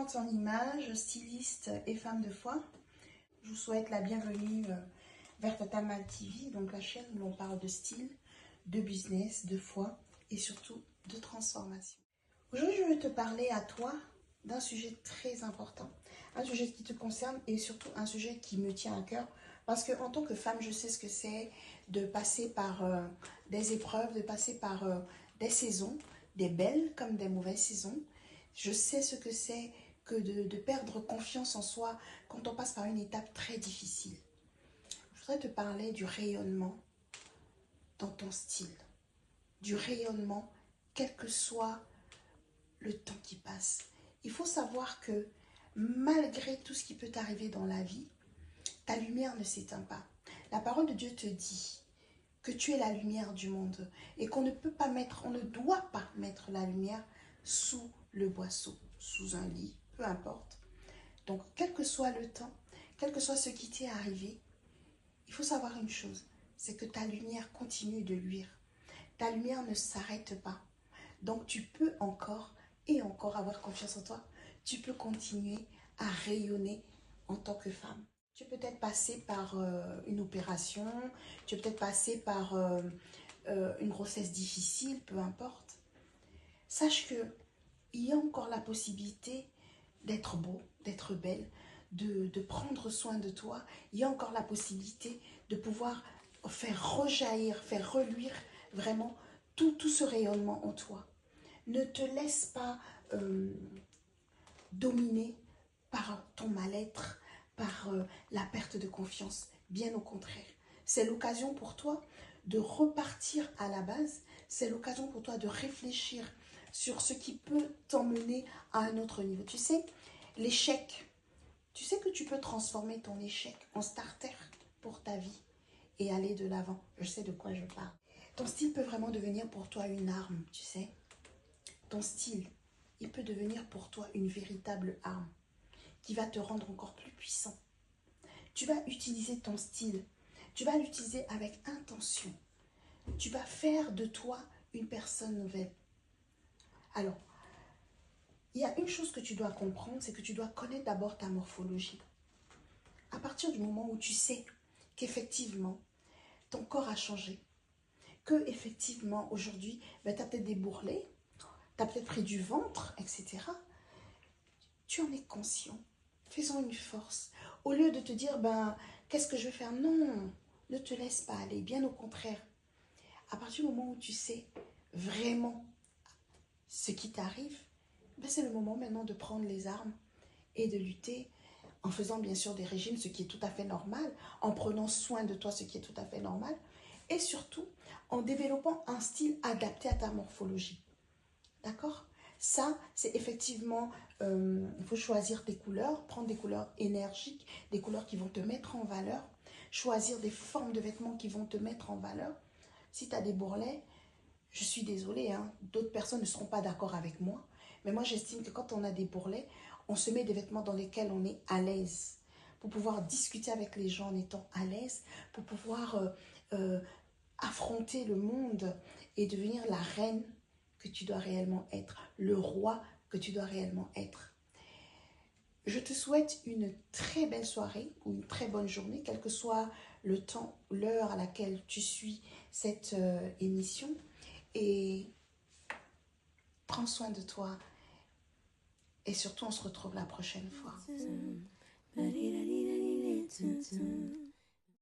consultante en images, styliste et femme de foi. Je vous souhaite la bienvenue vers Tatamal TV, donc la chaîne où l'on parle de style, de business, de foi et surtout de transformation. Aujourd'hui, je vais te parler à toi d'un sujet très important, un sujet qui te concerne et surtout un sujet qui me tient à cœur parce que en tant que femme, je sais ce que c'est de passer par des épreuves, de passer par des saisons, des belles comme des mauvaises saisons. Je sais ce que c'est que de perdre confiance en soi quand on passe par une étape très difficile. Je voudrais te parler du rayonnement dans ton style, du rayonnement quel que soit le temps qui passe. Il faut savoir que malgré tout ce qui peut t'arriver dans la vie, ta lumière ne s'éteint pas. La parole de Dieu te dit que tu es la lumière du monde et qu'on ne peut pas mettre, on ne doit pas mettre la lumière sous le boisseau, sous un lit, peu importe. Donc, quel que soit le temps, quel que soit ce qui t'est arrivé, il faut savoir une chose, c'est que ta lumière continue de luire. Ta lumière ne s'arrête pas. Donc, tu peux encore et encore avoir confiance en toi. Tu peux continuer à rayonner en tant que femme. Tu peux peut-être passer par une opération, tu peux peut-être passer par une grossesse difficile, peu importe. Sache que il y a encore la possibilité d'être beau, d'être belle, de prendre soin de toi. Il y a encore la possibilité de pouvoir faire rejaillir, faire reluire vraiment tout ce rayonnement en toi. Ne te laisse pas dominer par ton mal-être, par la perte de confiance. Bien au contraire. C'est l'occasion pour toi de repartir à la base. C'est l'occasion pour toi de réfléchir sur ce qui peut t'emmener à un autre niveau. Tu sais, l'échec, tu sais que tu peux transformer ton échec en starter pour ta vie et aller de l'avant. Je sais de quoi je parle. Ton style peut vraiment devenir pour toi une arme, tu sais. Ton style, il peut devenir pour toi une véritable arme qui va te rendre encore plus puissant. Tu vas utiliser ton style, tu vas l'utiliser avec intention. Tu vas faire de toi une personne nouvelle. Alors, il y a une chose que tu dois comprendre, c'est que tu dois connaître d'abord ta morphologie. À partir du moment où tu sais qu'effectivement, ton corps a changé, que effectivement aujourd'hui, tu as peut-être des bourrelets, tu as peut-être pris du ventre, etc. Tu en es conscient. Fais-en une force. Au lieu de te dire, qu'est-ce que je vais faire? Non, ne te laisse pas aller. Bien au contraire. À partir du moment où tu sais vraiment ce qui t'arrive, c'est le moment maintenant de prendre les armes et de lutter en faisant bien sûr des régimes, ce qui est tout à fait normal, en prenant soin de toi, ce qui est tout à fait normal, et surtout en développant un style adapté à ta morphologie. D'accord? Ça, c'est effectivement, il faut choisir des couleurs, prendre des couleurs énergiques, des couleurs qui vont te mettre en valeur, choisir des formes de vêtements qui vont te mettre en valeur. Si tu as des bourrelets, je suis désolée, hein, d'autres personnes ne seront pas d'accord avec moi, mais moi j'estime que quand on a des bourrelets, on se met des vêtements dans lesquels on est à l'aise, pour pouvoir discuter avec les gens en étant à l'aise, pour pouvoir affronter le monde et devenir la reine que tu dois réellement être, le roi que tu dois réellement être. Je te souhaite une très belle soirée ou une très bonne journée, quel que soit le temps, l'heure à laquelle tu suis cette émission. Et prends soin de toi. Et surtout, on se retrouve la prochaine fois.